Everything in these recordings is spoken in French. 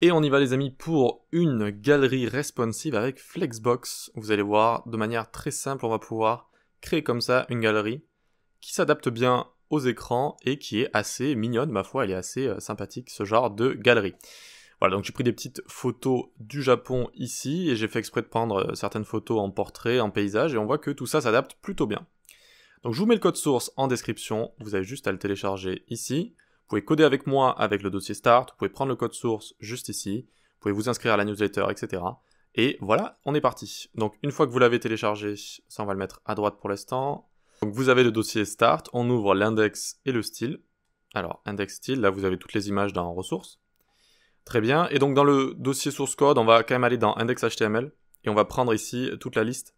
Et on y va les amis pour une galerie responsive avec Flexbox. Vous allez voir, de manière très simple, on va pouvoir créer comme ça une galerie qui s'adapte bien aux écrans et qui est assez mignonne, ma foi, elle est assez sympathique ce genre de galerie. Voilà, donc j'ai pris des petites photos du Japon ici et j'ai fait exprès de prendre certaines photos en portrait, en paysage et on voit que tout ça s'adapte plutôt bien. Donc je vous mets le code source en description, vous avez juste à le télécharger ici. Vous pouvez coder avec moi avec le dossier Start, vous pouvez prendre le code source juste ici, vous pouvez vous inscrire à la newsletter, etc. Et voilà, on est parti. Donc une fois que vous l'avez téléchargé, ça on va le mettre à droite pour l'instant. Donc vous avez le dossier Start, on ouvre l'index et le style. Alors index style, là vous avez toutes les images dans ressources. Très bien, et donc dans le dossier source code, on va quand même aller dans index.html et on va prendre ici toute la liste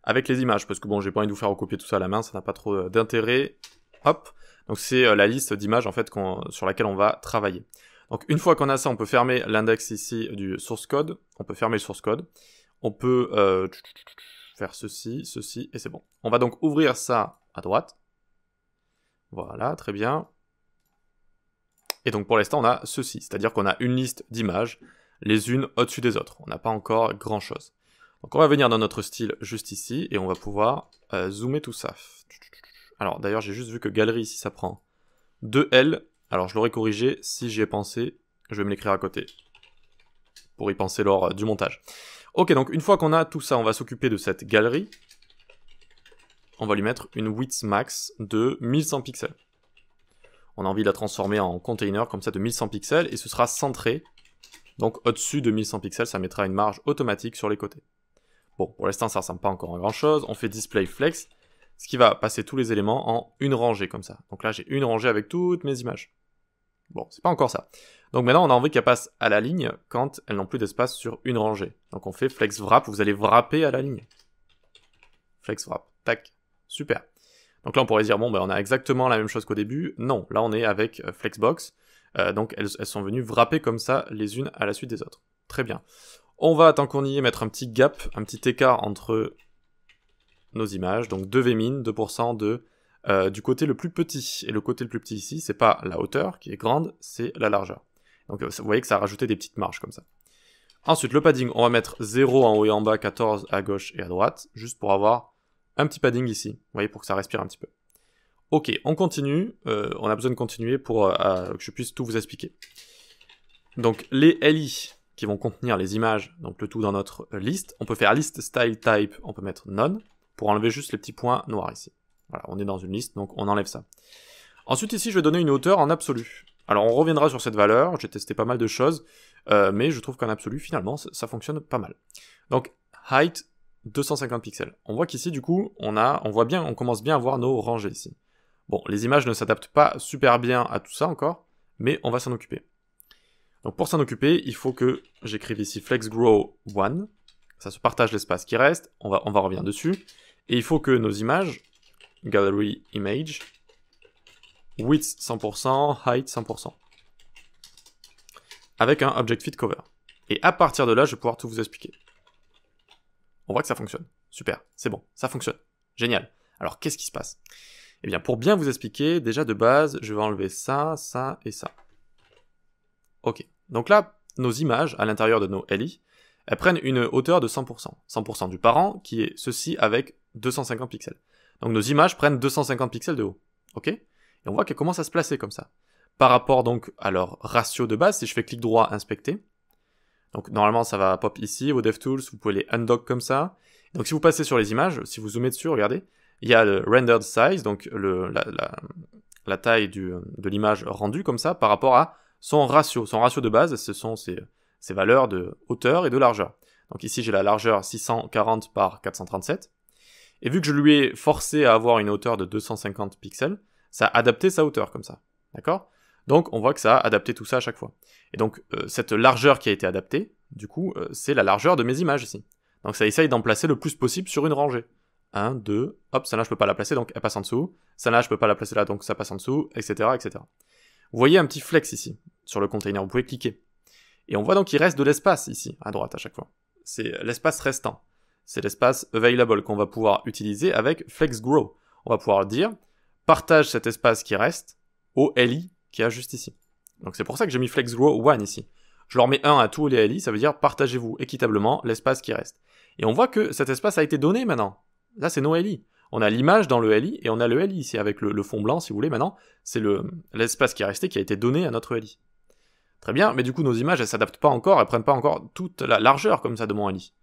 avec les images, parce que bon, j'ai pas envie de vous faire recopier tout ça à la main, ça n'a pas trop d'intérêt. Hop, donc c'est la liste d'images en fait sur laquelle on va travailler. Donc une fois qu'on a ça, on peut fermer l'index ici du source code, on peut fermer le source code, on peut faire ceci, ceci, et c'est bon. On va donc ouvrir ça à droite. Voilà, très bien. Et donc pour l'instant, on a ceci, c'est-à-dire qu'on a une liste d'images, les unes au-dessus des autres. On n'a pas encore grand-chose. Donc on va venir dans notre style juste ici, et on va pouvoir zoomer tout ça. Alors d'ailleurs, j'ai juste vu que galerie ici, ça prend 2L. Alors je l'aurais corrigé, si j'y ai pensé, je vais me l'écrire à côté, pour y penser lors du montage. Ok, donc une fois qu'on a tout ça, on va s'occuper de cette galerie. On va lui mettre une width max de 1100 pixels. On a envie de la transformer en container comme ça de 1100 pixels et ce sera centré. Donc au-dessus de 1100 pixels, ça mettra une marge automatique sur les côtés. Bon, pour l'instant, ça ressemble pas encore à grand chose. On fait display flex, ce qui va passer tous les éléments en une rangée comme ça. Donc là, j'ai une rangée avec toutes mes images. Bon, c'est pas encore ça. Donc maintenant, on a envie qu'elle passe à la ligne quand elles n'ont plus d'espace sur une rangée. Donc on fait flex wrap, vous allez wrapper à la ligne. Flex wrap, tac, super. Donc là, on pourrait dire, bon, ben, on a exactement la même chose qu'au début. Non, là, on est avec Flexbox. Donc, elles sont venues wrapper comme ça, les unes à la suite des autres. Très bien. On va, tant qu'on y est, mettre un petit gap, un petit écart entre nos images. Donc, 2 vmin, 2% du côté le plus petit. Et le côté le plus petit ici, c'est pas la hauteur qui est grande, c'est la largeur. Donc, vous voyez que ça a rajouté des petites marges comme ça. Ensuite, le padding, on va mettre 0 en haut et en bas, 14 à gauche et à droite, juste pour avoir un petit padding ici, vous voyez, pour que ça respire un petit peu. Ok, on continue, on a besoin de continuer pour que je puisse tout vous expliquer. Donc les LI qui vont contenir les images, donc le tout dans notre liste, on peut faire list style type, on peut mettre none, pour enlever juste les petits points noirs ici. Voilà, on est dans une liste, donc on enlève ça. Ensuite ici, je vais donner une hauteur en absolu. Alors on reviendra sur cette valeur, j'ai testé pas mal de choses, mais je trouve qu'en absolu, finalement, ça fonctionne pas mal. Donc height, 250 pixels. On voit qu'ici, du coup, on commence bien à voir nos rangées ici. Bon, les images ne s'adaptent pas super bien à tout ça encore, mais on va s'en occuper. Donc pour s'en occuper, il faut que j'écrive ici flexgrow1, ça se partage l'espace qui reste, on va revenir dessus, et il faut que nos images, gallery image, width 100%, height 100%, avec un object fit cover. Et à partir de là, je vais pouvoir tout vous expliquer. On voit que ça fonctionne. Super, c'est bon, ça fonctionne. Génial. Alors, qu'est-ce qui se passe? Eh bien, pour bien vous expliquer, déjà de base, je vais enlever ça, ça et ça. Ok. Donc là, nos images, à l'intérieur de nos LI, elles prennent une hauteur de 100%. 100% du parent, qui est ceci avec 250 pixels. Donc nos images prennent 250 pixels de haut. Ok? Et on voit qu'elles commencent à se placer comme ça. Par rapport donc à leur ratio de base, si je fais clic droit, inspecter, donc normalement ça va pop ici, au DevTools, vous pouvez les undock comme ça. Donc si vous passez sur les images, si vous zoomez dessus, regardez, il y a le rendered size, donc la taille de l'image rendue comme ça, par rapport à son ratio. Son ratio de base, ce sont ses valeurs de hauteur et de largeur. Donc ici j'ai la largeur 640 par 437, et vu que je lui ai forcé à avoir une hauteur de 250 pixels, ça a adapté sa hauteur comme ça, d'accord ? Donc on voit que ça a adapté tout ça à chaque fois. Et donc cette largeur qui a été adaptée, du coup, c'est la largeur de mes images ici. Donc ça essaye d'en placer le plus possible sur une rangée. 1, 2, hop, celle-là je peux pas la placer, donc elle passe en dessous. Celle-là je peux pas la placer là, donc ça passe en dessous, etc., etc. Vous voyez un petit flex ici, sur le container, vous pouvez cliquer. Et on voit donc qu'il reste de l'espace ici, à droite à chaque fois. C'est l'espace restant. C'est l'espace available qu'on va pouvoir utiliser avec FlexGrow. On va pouvoir dire, partage cet espace qui reste au LI qu'il y a juste ici. Donc c'est pour ça que j'ai mis FlexGrow 1 ici. je leur mets 1 à tous les LI, ça veut dire partagez-vous équitablement l'espace qui reste. Et on voit que cet espace a été donné maintenant. Là, c'est nos LI. On a l'image dans le LI et on a le LI ici avec le fond blanc, si vous voulez, maintenant. C'est l'espace qui est resté qui a été donné à notre LI. Très bien, mais du coup, nos images, elles s'adaptent pas encore, elles prennent pas encore toute la largeur comme ça de mon LI.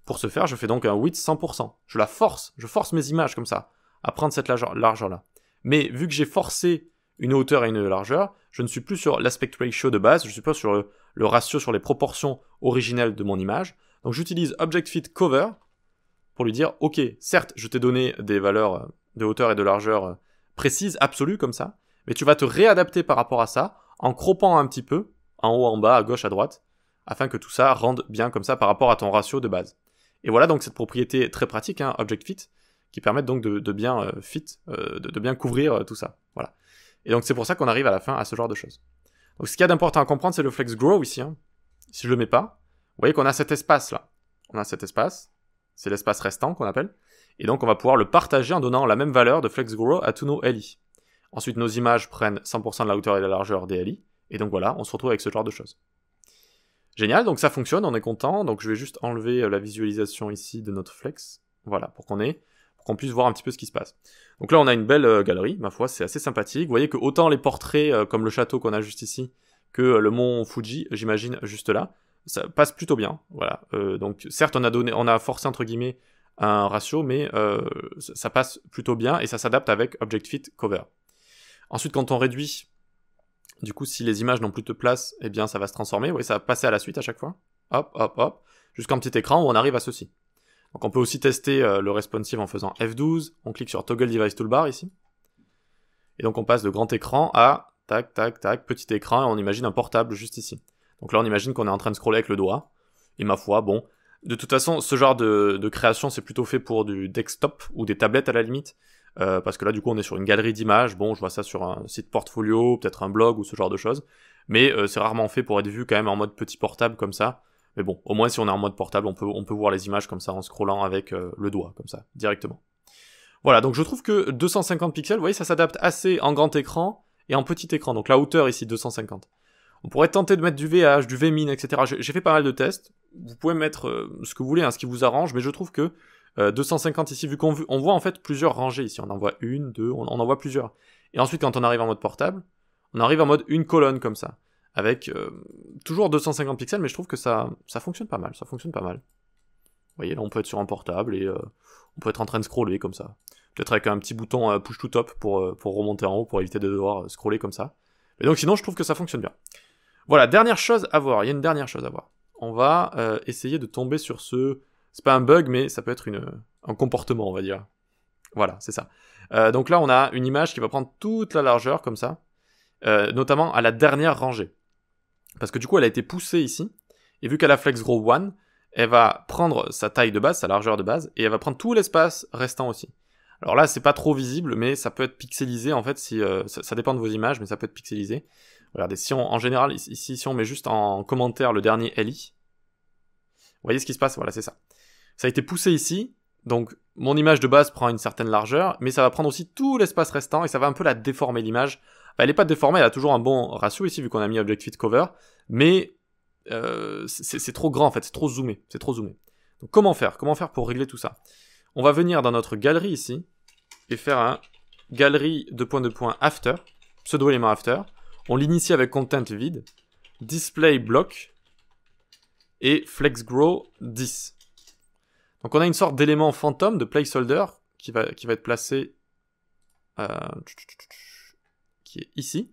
Pour ce faire, je fais donc un width 100%. Je force mes images comme ça, à prendre cette largeur-là. Mais vu que j'ai forcé une hauteur et une largeur, je ne suis plus sur l'aspect ratio de base, je suis pas sur le ratio, sur les proportions originelles de mon image. Donc j'utilise Object Fit Cover pour lui dire, ok, certes, je t'ai donné des valeurs de hauteur et de largeur précises, absolues comme ça, mais tu vas te réadapter par rapport à ça, en croppant un petit peu, en haut, en bas, à gauche, à droite, afin que tout ça rende bien comme ça par rapport à ton ratio de base. Et voilà donc cette propriété très pratique, hein, Object Fit, qui permet donc de bien de bien couvrir tout ça. Voilà. Et donc c'est pour ça qu'on arrive à la fin à ce genre de choses. Donc ce qu'il y a d'important à comprendre, c'est le flex grow ici. Hein. Si je le mets pas, vous voyez qu'on a cet espace là. On a cet espace, c'est l'espace restant qu'on appelle. Et donc on va pouvoir le partager en donnant la même valeur de flex grow à tous nos LI. Ensuite nos images prennent 100% de la hauteur et de la largeur des LI. Et donc voilà, on se retrouve avec ce genre de choses. Génial, donc ça fonctionne, on est content. Donc je vais juste enlever la visualisation ici de notre flex. Voilà, pour qu'on puisse voir un petit peu ce qui se passe. Donc là, on a une belle galerie, ma foi, c'est assez sympathique. Vous voyez que autant les portraits, comme le château qu'on a juste ici, que le mont Fuji, j'imagine, juste là, ça passe plutôt bien. Voilà. Donc certes, on a forcé, entre guillemets, un ratio, mais ça passe plutôt bien et ça s'adapte avec Object Fit Cover. Ensuite, quand on réduit, du coup, si les images n'ont plus de place, eh bien, ça va se transformer. Vous voyez, ça va passer à la suite à chaque fois. Hop, hop, hop. Jusqu'à un petit écran où on arrive à ceci. Donc on peut aussi tester le responsive en faisant F12, on clique sur Toggle Device Toolbar ici, et donc on passe de grand écran à tac, tac, tac, petit écran, et on imagine un portable juste ici. Donc là on imagine qu'on est en train de scroller avec le doigt, et ma foi, bon, de toute façon ce genre de création c'est plutôt fait pour du desktop, ou des tablettes à la limite, parce que là du coup on est sur une galerie d'images, bon je vois ça sur un site portfolio, peut-être un blog ou ce genre de choses, mais c'est rarement fait pour être vu quand même en mode petit portable comme ça. Mais bon, au moins si on est en mode portable, on peut voir les images comme ça en scrollant avec le doigt, comme ça, directement. Voilà, donc je trouve que 250 pixels, vous voyez, ça s'adapte assez en grand écran et en petit écran. Donc la hauteur ici, 250. On pourrait tenter de mettre du VH, du VMIN, etc. J'ai fait pas mal de tests. Vous pouvez mettre ce que vous voulez, hein, ce qui vous arrange, mais je trouve que 250 ici, vu qu'on voit en fait plusieurs rangées ici. On en voit une, deux, on en voit plusieurs. Et ensuite, quand on arrive en mode portable, on arrive en mode une colonne comme ça. Avec toujours 250 pixels, mais je trouve que ça fonctionne pas mal, Vous voyez, là on peut être sur un portable et on peut être en train de scroller comme ça. Peut-être avec un petit bouton push to top pour remonter en haut, pour éviter de devoir scroller comme ça. Mais donc sinon je trouve que ça fonctionne bien. Voilà, dernière chose à voir, il y a une dernière chose à voir. On va essayer de tomber sur ce... C'est pas un bug, mais ça peut être un comportement, on va dire. Voilà, c'est ça. Donc là on a une image qui va prendre toute la largeur comme ça, notamment à la dernière rangée. Parce que du coup, elle a été poussée ici, et vu qu'elle a Flex Grow 1, elle va prendre sa taille de base, sa largeur de base, et elle va prendre tout l'espace restant aussi. Alors là, c'est pas trop visible, mais ça peut être pixelisé, en fait, si ça dépend de vos images, mais ça peut être pixelisé. Regardez, en général, ici, si on met juste en commentaire le dernier LI, vous voyez ce qui se passe, voilà, c'est ça. Ça a été poussé ici, donc mon image de base prend une certaine largeur, mais ça va prendre aussi tout l'espace restant, et ça va un peu la déformer, l'image. Elle n'est pas déformée, elle a toujours un bon ratio ici, vu qu'on a mis Object Fit Cover, mais c'est trop grand en fait, c'est trop zoomé. Donc comment faire pour régler tout ça? On va venir dans notre galerie ici, et faire un galerie de point after, pseudo-élément after. On l'initie avec content vide, display block, et flex grow 10. Donc on a une sorte d'élément fantôme, de placeholder, qui va être placé... qui est ici.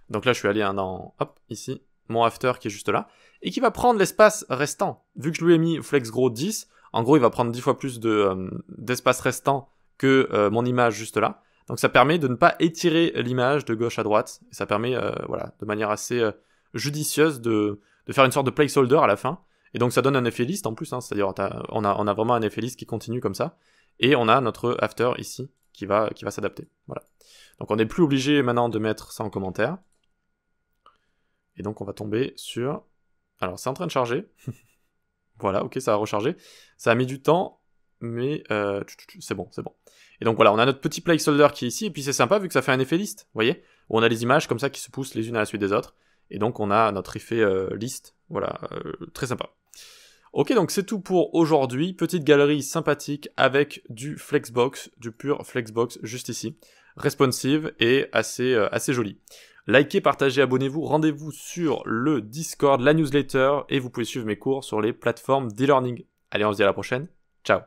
Donc là, je suis allé dans, hop, ici, mon after qui est juste là, et qui va prendre l'espace restant. Vu que je lui ai mis flex grow 10, en gros, il va prendre 10 fois plus d'espace restant que mon image juste là. Donc ça permet de ne pas étirer l'image de gauche à droite, et ça permet, voilà, de manière assez judicieuse de faire une sorte de placeholder à la fin. Et donc ça donne un effet liste en plus, hein, c'est-à-dire on a vraiment un effet liste qui continue comme ça, et on a notre after ici qui va s'adapter. Voilà. Donc on n'est plus obligé maintenant de mettre ça en commentaire. Et donc on va tomber sur... Alors c'est en train de charger. Voilà, ok, ça a rechargé. Ça a mis du temps, mais c'est bon. Et donc voilà, on a notre petit placeholder qui est ici, et puis c'est sympa vu que ça fait un effet liste, vous voyez, où on a les images comme ça qui se poussent les unes à la suite des autres. Et donc on a notre effet liste, voilà, très sympa. Ok, donc c'est tout pour aujourd'hui. Petite galerie sympathique avec du Flexbox, du pur Flexbox juste ici. Responsive et assez joli. Likez, partagez, abonnez-vous, rendez-vous sur le Discord, la newsletter et vous pouvez suivre mes cours sur les plateformes d'e-learning. Allez, on se dit à la prochaine. Ciao.